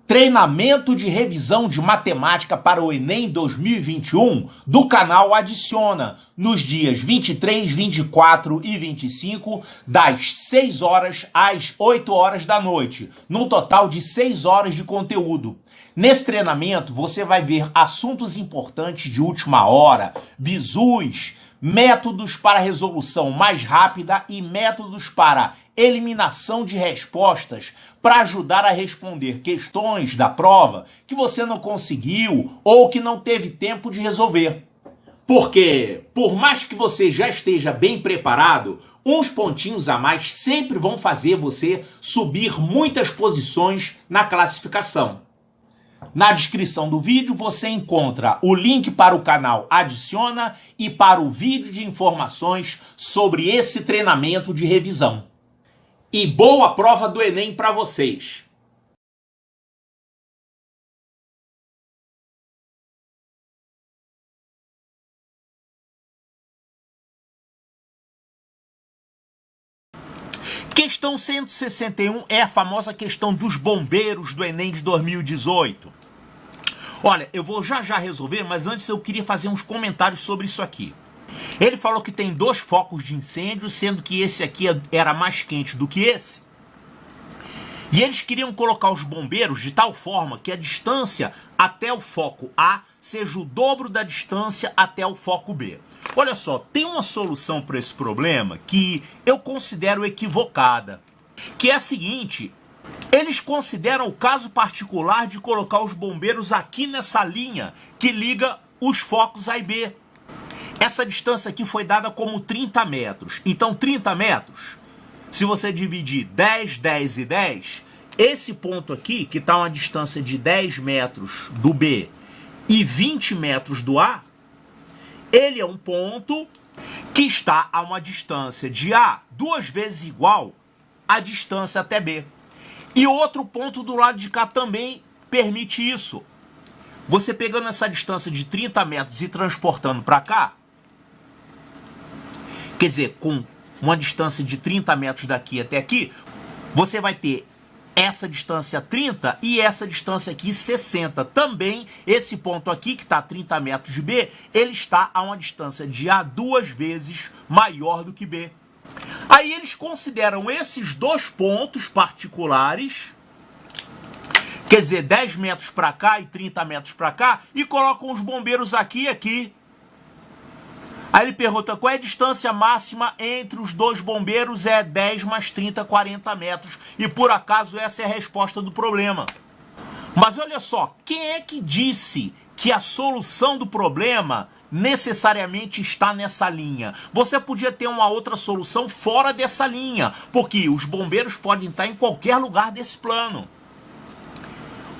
Treinamento de revisão de matemática para o Enem 2021 do canal Adiciona, nos dias 23, 24 e 25, das 6 horas às 8 horas da noite, num total de 6 horas de conteúdo. Nesse treinamento você vai ver assuntos importantes de última hora, bizus, métodos para resolução mais rápida e métodos para eliminação de respostas para ajudar a responder questões da prova que você não conseguiu ou que não teve tempo de resolver. Porque, por mais que você já esteja bem preparado, uns pontinhos a mais sempre vão fazer você subir muitas posições na classificação. Na descrição do vídeo você encontra o link para o canal Adiciona e para o vídeo de informações sobre esse treinamento de revisão. E boa prova do Enem para vocês! Questão 161 é a famosa questão dos bombeiros do Enem de 2018. Olha, eu vou já resolver, mas antes eu queria fazer uns comentários sobre isso aqui. Ele falou que tem 2 focos de incêndio, sendo que esse aqui era mais quente do que esse. E eles queriam colocar os bombeiros de tal forma que a distância até o foco A seja o dobro da distância até o foco B. Olha só, tem uma solução para esse problema que eu considero equivocada, que é a seguinte: eles consideram o caso particular de colocar os bombeiros aqui nessa linha que liga os focos A e B. Essa distância aqui foi dada como 30 metros. Então 30 metros, se você dividir 10, 10 e 10, esse ponto aqui, que está a uma distância de 10 metros do B e 20 metros do A, ele é um ponto que está a uma distância de A 2 vezes igual à distância até B. E outro ponto do lado de cá também permite isso. Você pegando essa distância de 30 metros e transportando para cá, quer dizer, com uma distância de 30 metros daqui até aqui, você vai ter essa distância 30 e essa distância aqui 60. Também esse ponto aqui, que está a 30 metros de B, ele está a uma distância de A 2 vezes maior do que B. Aí eles consideram esses 2 pontos particulares, quer dizer, 10 metros para cá e 30 metros para cá, e colocam os bombeiros aqui e aqui. Aí ele pergunta qual é a distância máxima entre os 2 bombeiros. É 10 mais 30, 40 metros. E por acaso essa é a resposta do problema. Mas olha só, quem é que disse que a solução do problema necessariamente está nessa linha? Você podia ter uma outra solução fora dessa linha, porque os bombeiros podem estar em qualquer lugar desse plano.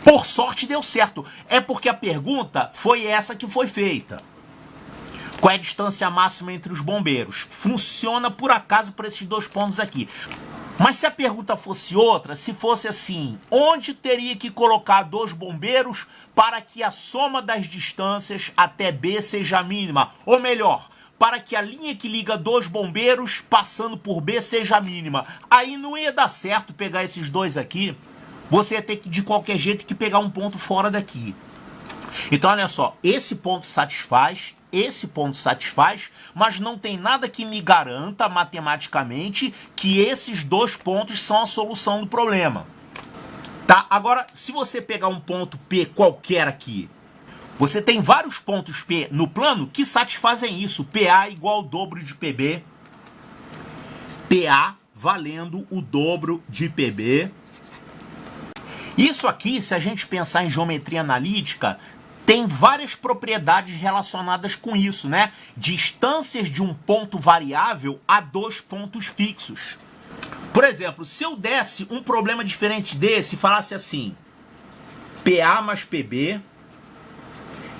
Por sorte deu certo. É porque a pergunta foi essa que foi feita. Qual é a distância máxima entre os bombeiros? Funciona por acaso para esses 2 pontos aqui. Mas se a pergunta fosse outra, se fosse assim: onde teria que colocar 2 bombeiros para que a soma das distâncias até B seja mínima? Ou melhor, para que a linha que liga 2 bombeiros passando por B seja mínima. Aí não ia dar certo pegar esses 2 aqui. Você ia ter que, de qualquer jeito, que pegar um ponto fora daqui. Então olha só, esse ponto satisfaz, esse ponto satisfaz, mas não tem nada que me garanta matematicamente que esses 2 pontos são a solução do problema. Tá? Agora, se você pegar um ponto P qualquer aqui, você tem vários pontos P no plano que satisfazem isso. PA igual ao dobro de PB, PA valendo o dobro de PB. Isso aqui, se a gente pensar em geometria analítica, tem várias propriedades relacionadas com isso, né? Distâncias de um ponto variável a 2 pontos fixos. Por exemplo, se eu desse um problema diferente desse e falasse assim: PA mais PB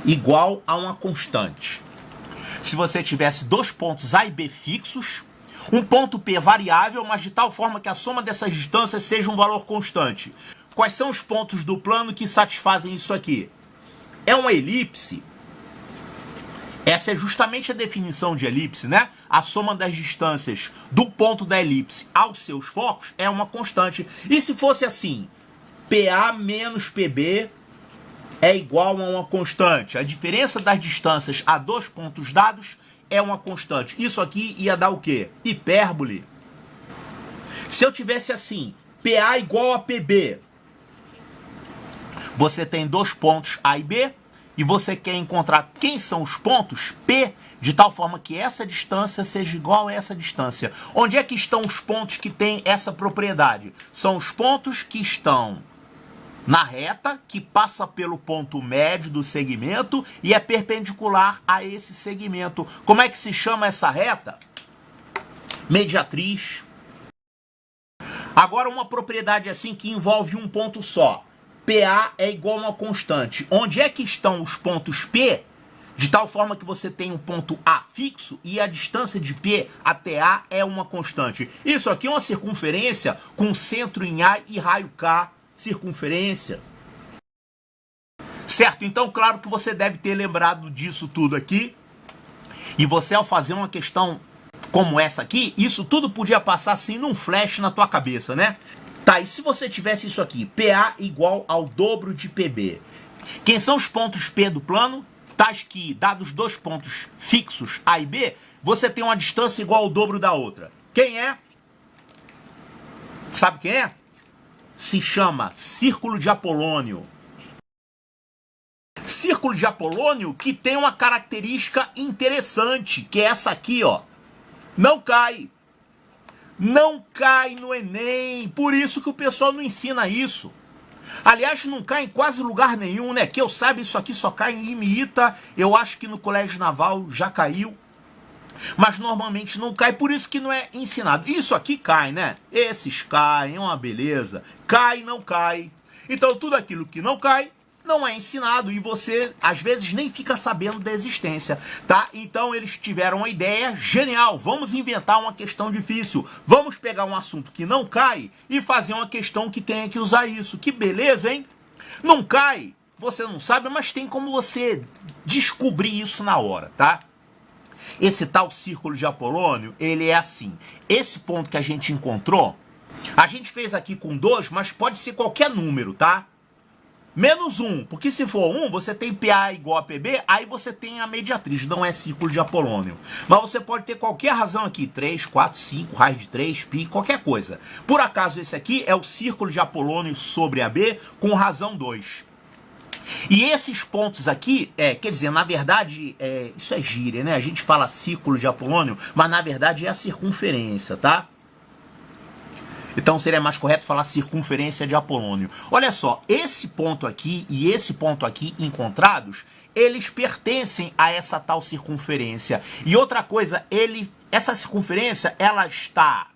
igual a uma constante. Se você tivesse 2 pontos A e B fixos, um ponto P variável, mas de tal forma que a soma dessas distâncias seja um valor constante. Quais são os pontos do plano que satisfazem isso aqui? É uma elipse. Essa é justamente a definição de elipse, né? A soma das distâncias do ponto da elipse aos seus focos é uma constante. E se fosse assim, PA menos PB é igual a uma constante. A diferença das distâncias a dois pontos dados é uma constante. Isso aqui ia dar o quê? Hipérbole. Se eu tivesse assim, PA igual a PB, você tem dois pontos A e B, e você quer encontrar quem são os pontos P, de tal forma que essa distância seja igual a essa distância. Onde é que estão os pontos que têm essa propriedade? São os pontos que estão na reta, que passa pelo ponto médio do segmento e é perpendicular a esse segmento. Como é que se chama essa reta? Mediatriz. Agora uma propriedade assim que envolve um ponto só. PA é igual a uma constante. Onde é que estão os pontos P? De tal forma que você tem um ponto A fixo e a distância de P até A é uma constante. Isso aqui é uma circunferência com centro em A e raio K, circunferência. Certo? Então, claro que você deve ter lembrado disso tudo aqui. E você, ao fazer uma questão como essa aqui, isso tudo podia passar assim num flash na tua cabeça, né? Tá, e se você tivesse isso aqui, PA igual ao dobro de PB. Quem são os pontos P do plano? Tais que, dados dois pontos fixos, A e B, você tem uma distância igual ao dobro da outra. Quem é? Sabe quem é? Se chama Círculo de Apolônio. Círculo de Apolônio que tem uma característica interessante, que é essa aqui, ó. Não cai. Não cai no Enem. Por isso que o pessoal não ensina isso. Aliás, não cai em quase lugar nenhum, né? Que eu saiba, isso aqui só cai em IMITA. Eu acho que no Colégio Naval já caiu. Mas normalmente não cai, por isso que não é ensinado. Isso aqui cai, né? Esses caem, é uma beleza. Cai, não cai. Então tudo aquilo que não cai não é ensinado e você às vezes nem fica sabendo da existência, tá? Então eles tiveram uma ideia genial. Vamos inventar uma questão difícil. Vamos pegar um assunto que não cai e fazer uma questão que tenha que usar isso. Que beleza, hein? Não cai, você não sabe, mas tem como você descobrir isso na hora, tá? Esse tal círculo de Apolônio, ele é assim. Esse ponto que a gente encontrou, a gente fez aqui com 2, mas pode ser qualquer número, tá? Menos 1, porque se for 1, você tem PA igual a PB, aí você tem a mediatriz, não é círculo de Apolônio. Mas você pode ter qualquer razão aqui, 3, 4, 5, raiz de 3, π, qualquer coisa. Por acaso esse aqui é o círculo de Apolônio sobre AB com razão 2. E esses pontos aqui, quer dizer, na verdade, isso é gíria, né? A gente fala círculo de Apolônio, mas na verdade é a circunferência, tá? Então seria mais correto falar circunferência de Apolônio. Olha só, esse ponto aqui e esse ponto aqui encontrados, eles pertencem a essa tal circunferência. E outra coisa, essa circunferência, ela está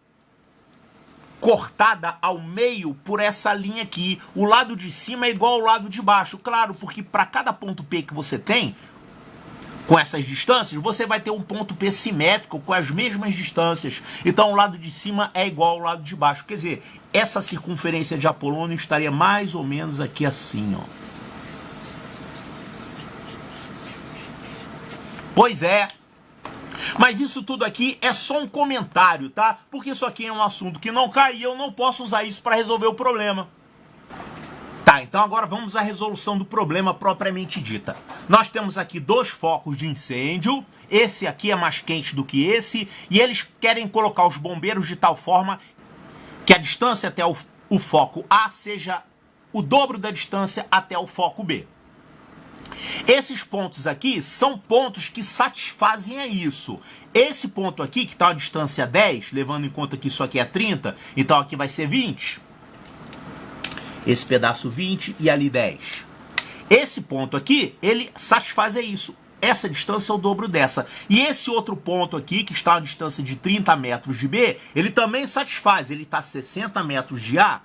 cortada ao meio por essa linha aqui. O lado de cima é igual ao lado de baixo. Claro, porque para cada ponto P que você tem, com essas distâncias, você vai ter um ponto P simétrico com as mesmas distâncias. Então o lado de cima é igual ao lado de baixo. Quer dizer, essa circunferência de Apolônio estaria mais ou menos aqui assim, ó. Pois é. Mas isso tudo aqui é só um comentário, tá? Porque isso aqui é um assunto que não cai e eu não posso usar isso para resolver o problema. Tá, então agora vamos à resolução do problema propriamente dita. Nós temos aqui 2 focos de incêndio, esse aqui é mais quente do que esse, e eles querem colocar os bombeiros de tal forma que a distância até o foco A seja o dobro da distância até o foco B. Esses pontos aqui são pontos que satisfazem a isso. Esse ponto aqui, que está a distância 10, levando em conta que isso aqui é 30, então aqui vai ser 20. Esse pedaço 20 e ali 10. Esse ponto aqui, ele satisfaz isso. Essa distância é o dobro dessa. E esse outro ponto aqui, que está a distância de 30 metros de B, ele também satisfaz. Ele está a 60 metros de A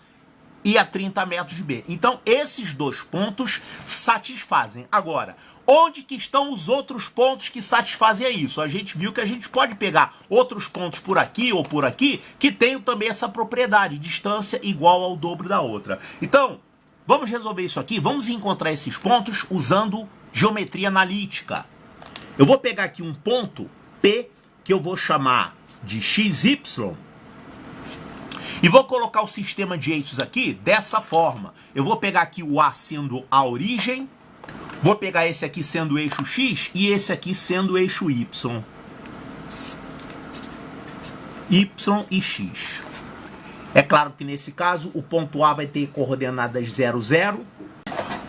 e a 30 metros de B. Então, esses 2 pontos satisfazem. Agora, onde que estão os outros pontos que satisfazem isso? A gente viu que a gente pode pegar outros pontos por aqui ou por aqui que tenham também essa propriedade, distância igual ao dobro da outra. Então, vamos resolver isso aqui, vamos encontrar esses pontos usando geometria analítica. Eu vou pegar aqui um ponto P, que eu vou chamar de XY, E vou colocar o sistema de eixos aqui dessa forma. Eu vou pegar aqui o A sendo a origem, vou pegar esse aqui sendo o eixo X e esse aqui sendo o eixo Y. Y e X. É claro que nesse caso o ponto A vai ter coordenadas 0, 0.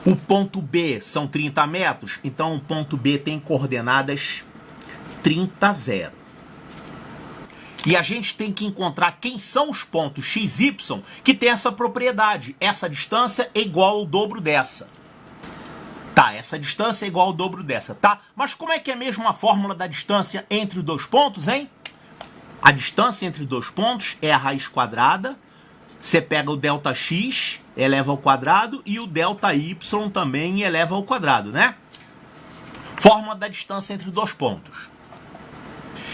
O ponto B são 30 metros, então o ponto B tem coordenadas 30, 0. E a gente tem que encontrar quem são os pontos x, y que tem essa propriedade. Essa distância é igual ao dobro dessa. Tá, essa distância é igual ao dobro dessa, tá? Mas como é que é mesmo a fórmula da distância entre os dois pontos, hein? A distância entre os dois pontos é a raiz quadrada. Você pega o ΔX, eleva ao quadrado, e o ΔY também eleva ao quadrado, né? Fórmula da distância entre os dois pontos.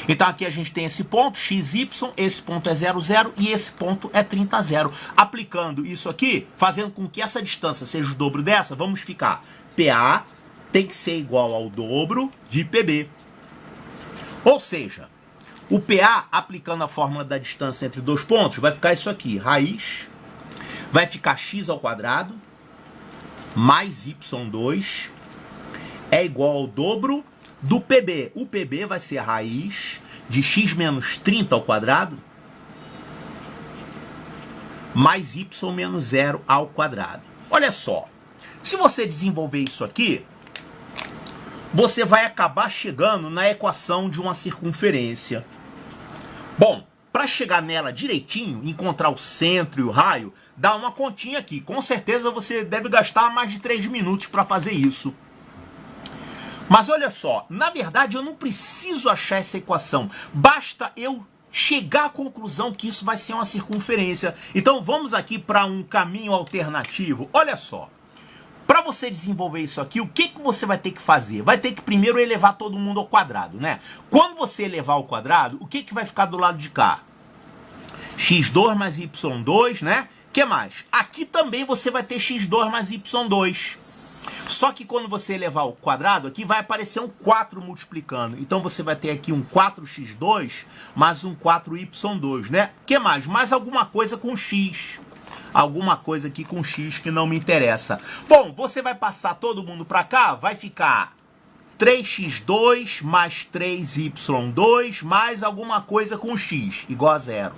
Então aqui a gente tem esse ponto, XY, esse ponto é 0, 0 e esse ponto é 30, 0. Aplicando isso aqui, fazendo com que essa distância seja o dobro dessa, vamos ficar PA tem que ser igual ao dobro de PB. Ou seja, o PA, aplicando a fórmula da distância entre dois pontos, vai ficar isso aqui, raiz, vai ficar x ao quadrado, mais y2, é igual ao dobro do PB. O PB vai ser a raiz de x menos 30 ao quadrado, mais y menos 0 ao quadrado. Olha só, se você desenvolver isso aqui, você vai acabar chegando na equação de uma circunferência. Bom, para chegar nela direitinho, encontrar o centro e o raio, dá uma continha aqui. Com certeza você deve gastar mais de 3 minutos para fazer isso. Mas olha só, na verdade eu não preciso achar essa equação. Basta eu chegar à conclusão que isso vai ser uma circunferência. Então vamos aqui para um caminho alternativo. Olha só. Para você desenvolver isso aqui, o que você vai ter que fazer? Vai ter que primeiro elevar todo mundo ao quadrado, né? Quando você elevar ao quadrado, o que vai ficar do lado de cá? x2 mais y2, né? O que mais? Aqui também você vai ter x2 mais y2. Só que quando você elevar ao quadrado, aqui vai aparecer um 4 multiplicando. Então você vai ter aqui um 4x2 mais um 4y2, né? O que mais? Mais alguma coisa com x. Alguma coisa aqui com x que não me interessa. Bom, você vai passar todo mundo para cá, vai ficar 3x2 mais 3y2 mais alguma coisa com x, igual a 0.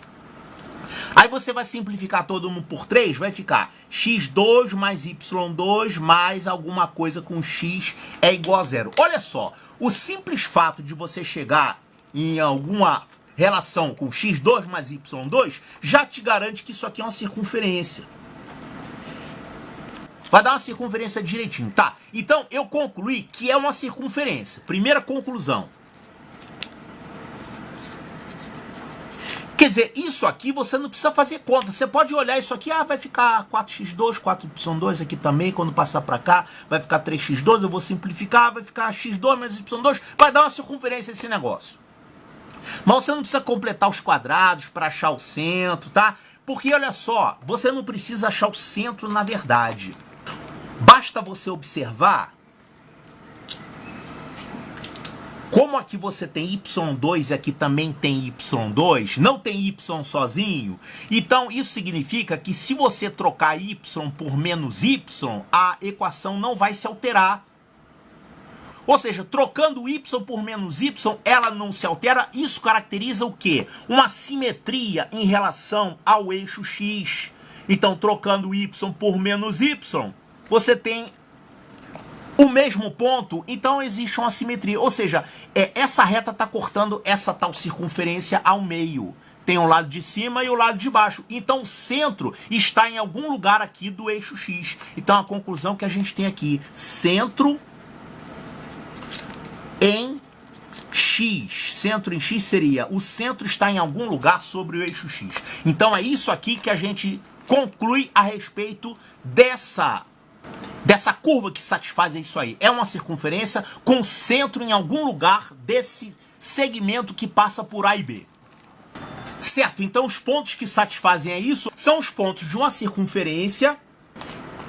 Aí você vai simplificar todo mundo por 3, vai ficar x2 mais y2 mais alguma coisa com x é igual a 0. Olha só, o simples fato de você chegar em alguma relação com x2 mais y2 já te garante que isso aqui é uma circunferência. Vai dar uma circunferência direitinho, tá? Então eu concluí que é uma circunferência. Primeira conclusão. Quer dizer, isso aqui você não precisa fazer conta. Você pode olhar isso aqui, vai ficar 4x2, 4y2 aqui também, quando passar para cá, vai ficar 3x2, eu vou simplificar, vai ficar x2 mais y2, vai dar uma circunferência esse negócio. Mas você não precisa completar os quadrados para achar o centro, tá? Porque olha só, você não precisa achar o centro na verdade. Basta você observar como aqui você tem y2 e aqui também tem y2, não tem y sozinho. Então isso significa que se você trocar y por menos y, a equação não vai se alterar. Ou seja, trocando y por menos y, ela não se altera. Isso caracteriza o quê? Uma simetria em relação ao eixo x. Então, trocando y por menos y, você tem o mesmo ponto, então existe uma simetria. Ou seja, essa reta está cortando essa tal circunferência ao meio. Tem o lado de cima e o lado de baixo. Então o centro está em algum lugar aqui do eixo x. Então a conclusão que a gente tem aqui, centro em x. Centro em x seria, o centro está em algum lugar sobre o eixo x. Então é isso aqui que a gente conclui a respeito dessa curva que satisfaz isso aí. É uma circunferência com centro em algum lugar desse segmento que passa por A e B. Certo? Então os pontos que satisfazem isso são os pontos de uma circunferência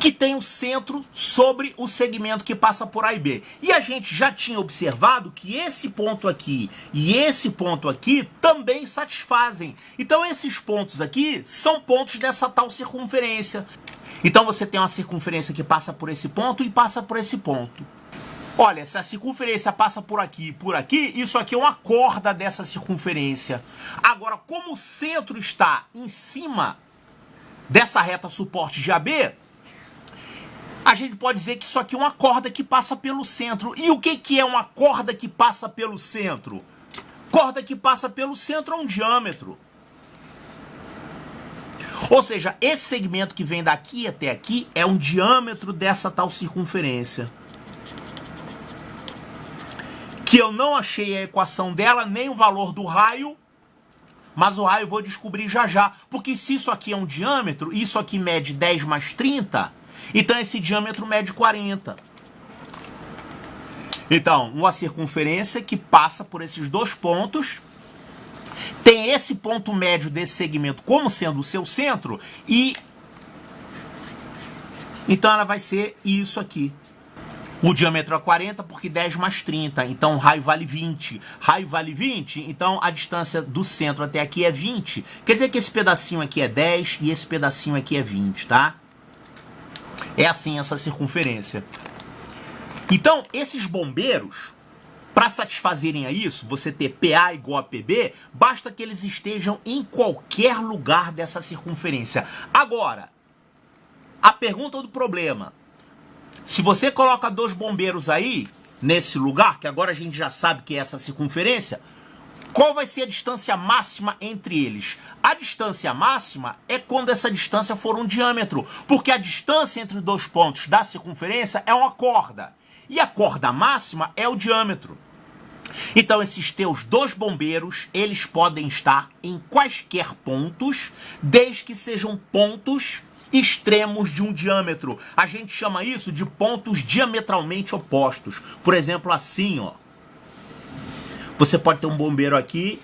que tem o centro sobre o segmento que passa por A e B. E a gente já tinha observado que esse ponto aqui e esse ponto aqui também satisfazem. Então esses pontos aqui são pontos dessa tal circunferência. Então você tem uma circunferência que passa por esse ponto e passa por esse ponto. Olha, se a circunferência passa por aqui e por aqui, isso aqui é uma corda dessa circunferência. Agora, como o centro está em cima dessa reta suporte de AB, a gente pode dizer que isso aqui é uma corda que passa pelo centro. E o que é uma corda que passa pelo centro? Corda que passa pelo centro é um diâmetro. Ou seja, esse segmento que vem daqui até aqui é um diâmetro dessa tal circunferência. Que eu não achei a equação dela, nem o valor do raio, mas o raio eu vou descobrir já já. Porque se isso aqui é um diâmetro, e isso aqui mede 10 mais 30, então esse diâmetro mede 40. Então, uma circunferência que passa por esses dois pontos, tem esse ponto médio desse segmento como sendo o seu centro, e então ela vai ser isso aqui. O diâmetro é 40 porque 10 mais 30, então raio vale 20. Raio vale 20, então a distância do centro até aqui é 20. Quer dizer que esse pedacinho aqui é 10 e esse pedacinho aqui é 20, tá? É assim essa circunferência. Então, esses bombeiros, para satisfazerem a isso, você ter PA igual a PB, basta que eles estejam em qualquer lugar dessa circunferência. Agora, a pergunta do problema: se você coloca dois bombeiros aí, nesse lugar, que agora a gente já sabe que é essa circunferência, qual vai ser a distância máxima entre eles? A distância máxima é quando essa distância for um diâmetro, porque a distância entre dois pontos da circunferência é uma corda, e a corda máxima é o diâmetro. Então esses teus dois bombeiros, eles podem estar em quaisquer pontos, desde que sejam pontos extremos de um diâmetro. A gente chama isso de pontos diametralmente opostos. Por exemplo, assim, ó. Você pode ter um bombeiro aqui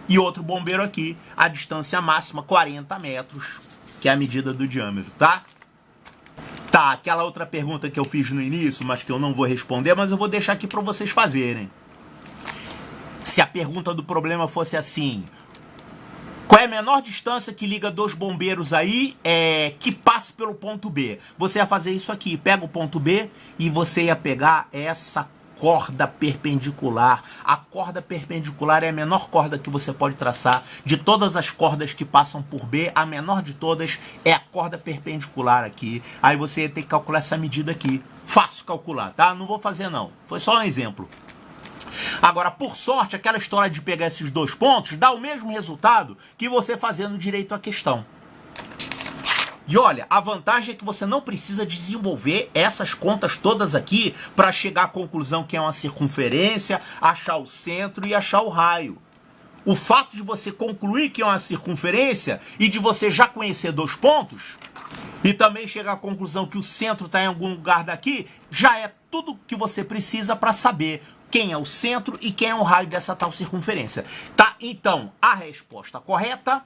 e outro bombeiro aqui. A distância máxima, 40 metros, que é a medida do diâmetro, tá? Tá, aquela outra pergunta que eu fiz no início, mas que eu não vou responder, mas eu vou deixar aqui para vocês fazerem. Se a pergunta do problema fosse assim: qual é a menor distância que liga dois bombeiros aí que passe pelo ponto B? Você ia fazer isso aqui, pega o ponto B e você ia pegar essa corda perpendicular. A corda perpendicular é a menor corda que você pode traçar. De todas as cordas que passam por B, a menor de todas é a corda perpendicular aqui. Aí você ia ter que calcular essa medida aqui. Fácil calcular, tá? Não vou fazer não. Foi só um exemplo. Agora, por sorte, aquela história de pegar esses dois pontos dá o mesmo resultado que você fazendo direito à questão. E olha, a vantagem é que você não precisa desenvolver essas contas todas aqui para chegar à conclusão que é uma circunferência, achar o centro e achar o raio. O fato de você concluir que é uma circunferência e de você já conhecer dois pontos e também chegar à conclusão que o centro está em algum lugar daqui, já é tudo que você precisa para saber quem é o centro e quem é o raio dessa tal circunferência. Tá? Então, a resposta correta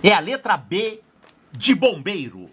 é a letra B de bombeiro.